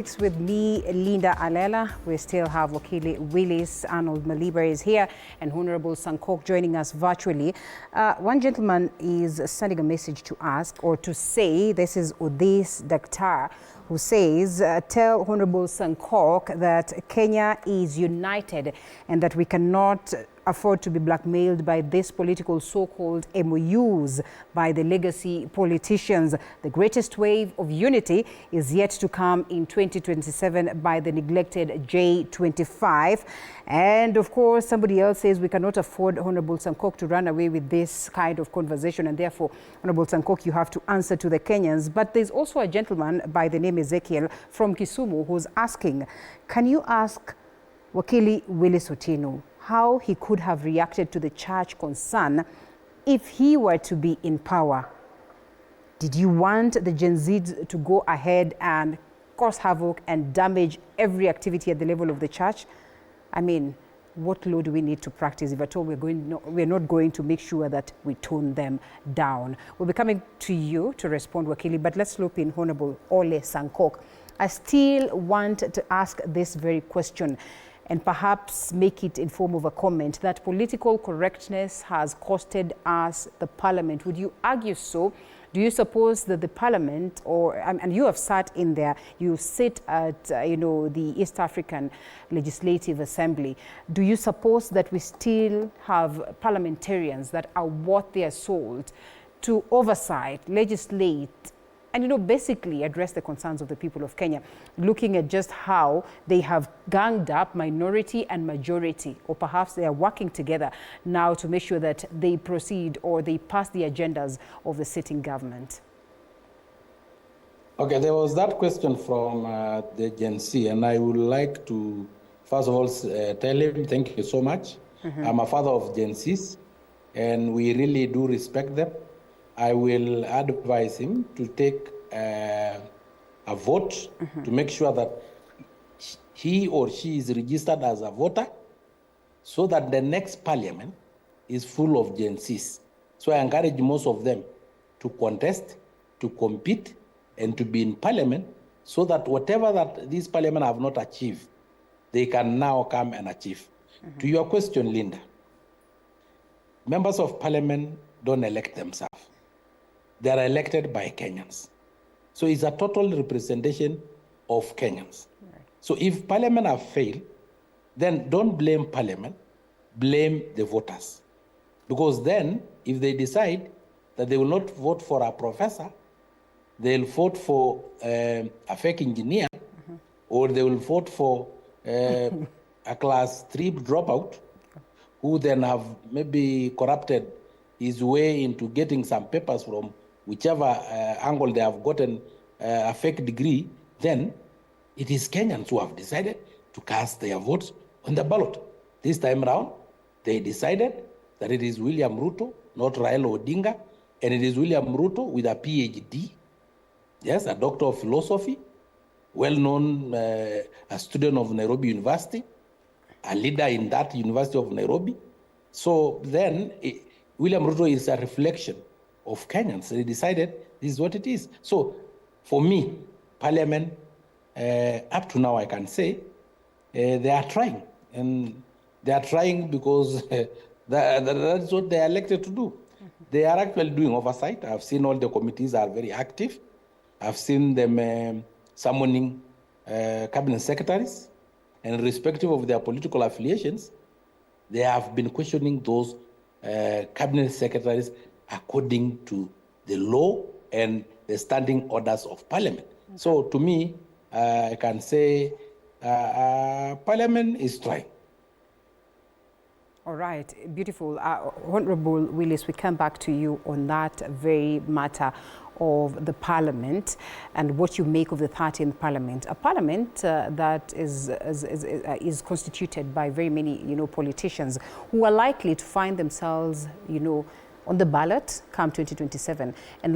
It's with me, Linda Alela. We still have Wakili Willis, Arnold Maliba is here, and Honorable Sankok joining us virtually. One gentleman is sending a message to ask or to say, this is Udis Daktar, who says, tell Honorable Sankok that Kenya is united and that we cannot afford to be blackmailed by this political so-called MOUs by the legacy politicians. The greatest wave of unity is yet to come in 2027 by the neglected J25. And of course, somebody else says we cannot afford Honorable Sankok to run away with this kind of conversation, and therefore, Honorable Sankok, you have to answer to the Kenyans. But there's also a gentleman by the name Ezekiel from Kisumu who's asking, can you ask Wakili Willis Otieno how he could have reacted to the church concern if he were to be in power? Did you want the Gen Zs to go ahead and cause havoc and damage every activity at the level of the church? I mean, what law do we need to practice if at all we're not going to make sure that we tone them down? We'll be coming to you to respond, Wakili, but let's loop in Honorable Ole Sankok. I still want to ask this very question, and perhaps make it in form of a comment, that political correctness has costed us the parliament. Would you argue so? Do you suppose that the parliament, and you have sat in there, you sit at, the East African Legislative Assembly, do you suppose that we still have parliamentarians that are worth their salt to oversight, legislate, and basically address the concerns of the people of Kenya, looking at just how they have ganged up minority and majority, or perhaps they are working together now to make sure that they proceed or they pass the agendas of the sitting government? Okay, there was that question from the Gen Z, and I would like to, first of all, tell him thank you so much. I'm a father of Gen Zs, and we really do respect them. I will advise him to take a vote to make sure that he or she is registered as a voter, so that the next parliament is full of Gen Zs. So I encourage most of them to contest, to compete, and to be in parliament, so that whatever that this parliament have not achieved, they can now come and achieve. To your question, Linda, members of parliament don't elect themselves. They are elected by Kenyans. So it's a total representation of Kenyans. Right. So if parliament have failed, then don't blame parliament, blame the voters. Because then, if they decide that they will not vote for a professor, they'll vote for a fake engineer, or they will vote for a class 3 dropout, who then have maybe corrupted his way into getting some papers from whichever angle they have gotten a fake degree, then it is Kenyans who have decided to cast their votes on the ballot. This time around, they decided that it is William Ruto, not Raila Odinga, and it is William Ruto with a PhD, yes, a doctor of philosophy, well-known, a student of Nairobi University, a leader in that University of Nairobi. So then, William Ruto is a reflection of Kenyans. They decided this is what it is. So for me, parliament, up to now I can say, they are trying. And they are trying because that's what they are elected to do. They are actually doing oversight. I've seen all the committees are very active. I've seen them summoning cabinet secretaries, and irrespective of their political affiliations, they have been questioning those cabinet secretaries according to the law and the standing orders of parliament. Okay. So to me, I can say parliament is trying. All right, beautiful. Honorable Willis, we come back to you on that very matter of the parliament and what you make of the 13th parliament. A parliament that is constituted by very many, politicians who are likely to find themselves, on the ballot come 2027. And